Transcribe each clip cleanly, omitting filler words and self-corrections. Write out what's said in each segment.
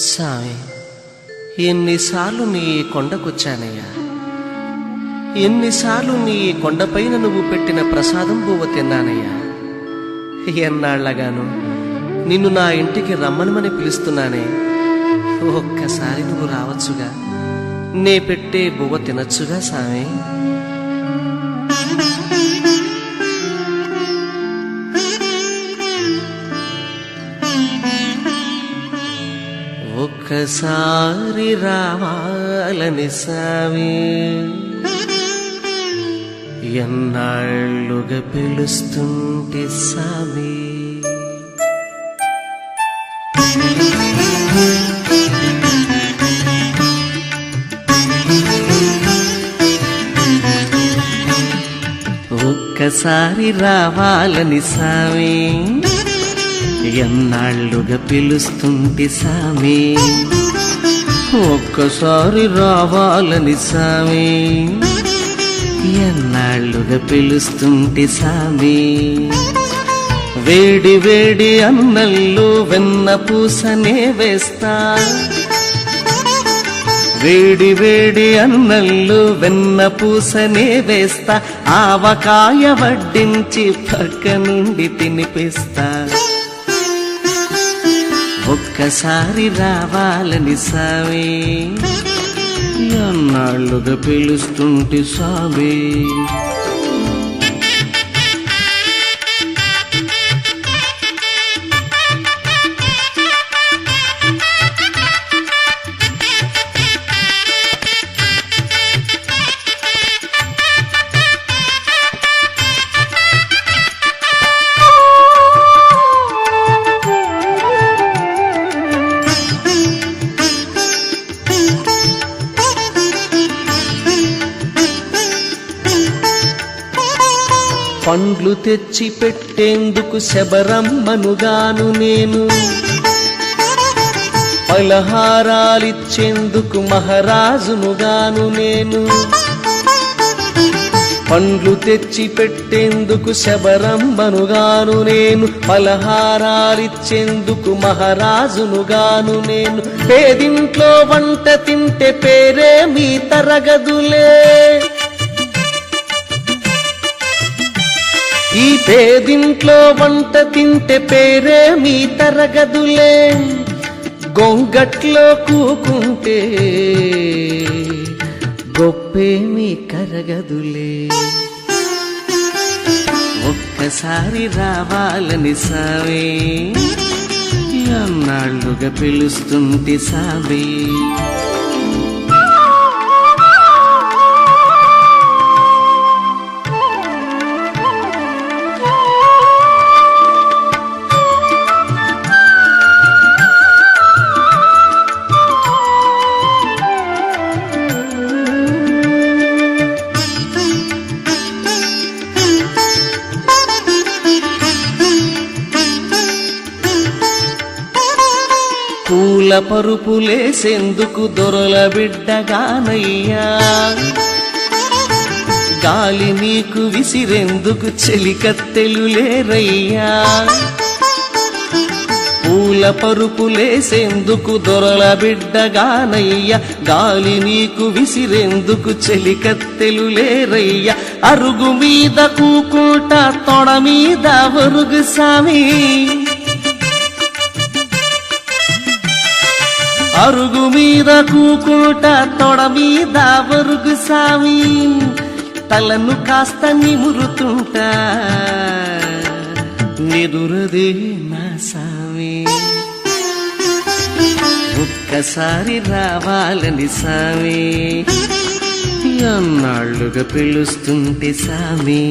సామి, ఎన్నిసార్లు నీ కొండకొచ్చానయ్యా, ఎన్నిసార్లు నీ కొండపైన నువ్వు పెట్టిన ప్రసాదం బువ్వ తిన్నానయ్యా. ఎన్నాళ్లగాను నిన్ను నా ఇంటికి రమ్మనమని పిలుస్తున్నానే, ఒక్కసారి నువ్వు రావచ్చుగా, నే పెట్టే బువ్వ తినచ్చుగా సామి. ఒక్కసారి రావాలని సామి, ఎన్నాళ్ళుగా పిలుస్తుంటే సామి. ఒక్కసారి రావాలని సామి, ఎన్నాళ్ళుగా పిలుస్తుంటే సామి. ఒక్కసారి రావాలని సామి, ఎన్నాళ్ళుగా పిలుస్తుంటే సామి. వేడి వేడి అన్నల్లో వెన్న పూసనే వేస్తా, వేడి వేడి అన్నల్లో వెన్న పూసనే వేస్తా. ఆవకాయ వడ్డించి పక్క నుండి తినిపిస్తా. ఒక్కసారి రావాలని సామి, ఎన్నాళ్ళుగా పిలుస్తుంటే సామి. పండ్లు తెచ్చి పెట్టేందుకు శబరమ్మనుగాను నేను, పలహారాలిచ్చేందుకు మహారాజునుగాను నేను. పండ్లు తెచ్చి పెట్టేందుకు శబరమ్మనుగాను నేను, పలహారాలిచ్చేందుకు మహారాజునుగాను నేను. పేదింట్లో వంట తింటే పేరే మీ తరగదులే, ఈ పేదింట్లో వంట తింటే పేరే మీ తరగదులే. గొంగట్లో కూకుంటే గొప్పే మీ కరగదులే. ఒక్కసారి రావాలని సామి, ఎన్నాళ్ళుగా పిలుస్తుంటే సామి. పూల పరుపులేసేందుకు దొరల బిడ్డగానయ్యా, గాలి నీకు విసిరేందుకు చెలికత్తెలు లేరయ్యా. పూల పరుపులేసేందుకు దొరల బిడ్డగానయ్యా, గాలి నీకు విసిరేందుకు చెలికత్తెలు లేరయ్యా. అరుగు మీద కూకుంటా తొడ మీద ఒరుగు సామి, అరుగు మీద కూకుంటా తొడ మీద ఒరుగు సామి. తలను కాస్త నిమురుతుంటా నిదురదే నా సామి. ఒక్కసారి రావాలని సామి, ఎన్నాళ్ళుగా పిలుస్తుంటే సామి.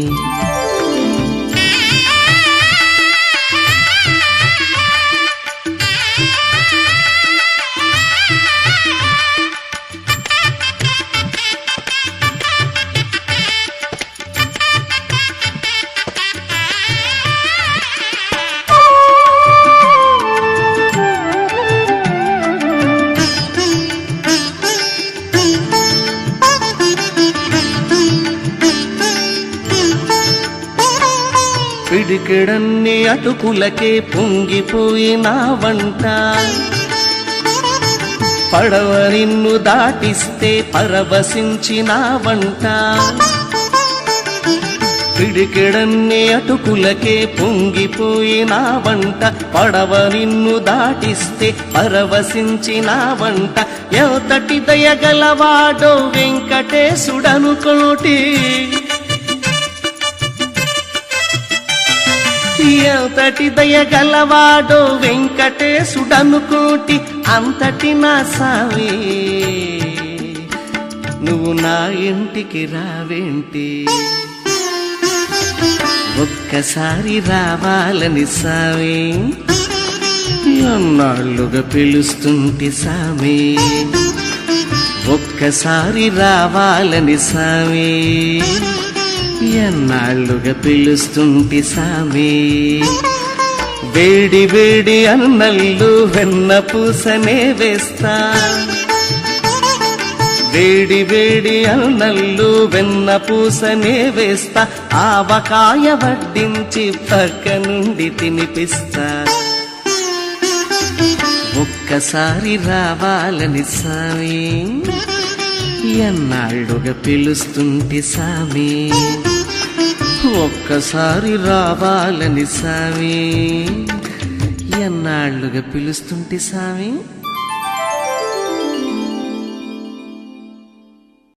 పిడికెడన్ని అటుకులకే పొంగిపోయిన వంట, పడవ నిన్ను దాటిస్తే పరవశించిన వంట పిడికెడన్ని అటుకులకే పొంగిపోయిన వంట పడవ నిన్ను దాటిస్తే పరవశించిన వంట ఎంతటి దయగలవాడో వెంకటేశుడనుకోటి ఎంతటి దయగలవాడో వెంకటేశుడనుకోటి అంతటి నా సామి నువ్వు నా ఇంటికి రావేంటి ఒక్కసారి రావాలని సామి ఎన్నాళ్ళుగా పిలుస్తుంటి సామి ఒక్కసారి రావాలని సామి ఎన్నాళ్ళుగా పిలుస్తుంటి సామి వేడి వేడి అన్నళ్ళు వెన్న పూసనే వేస్తా వేడి వేడి అన్నళ్ళు వెన్న పూసనే వేస్తా ఆవకాయ వడ్డించి పక్క నుండి తినిపిస్తా ఒక్కసారి రావాలని సామి ఎన్నాళ్ళుగా పిలుస్తుంటి సామి ఒక్కసారి రావాలని సామి ఎన్నాళ్ళుగా పిలుస్తుంటి సామి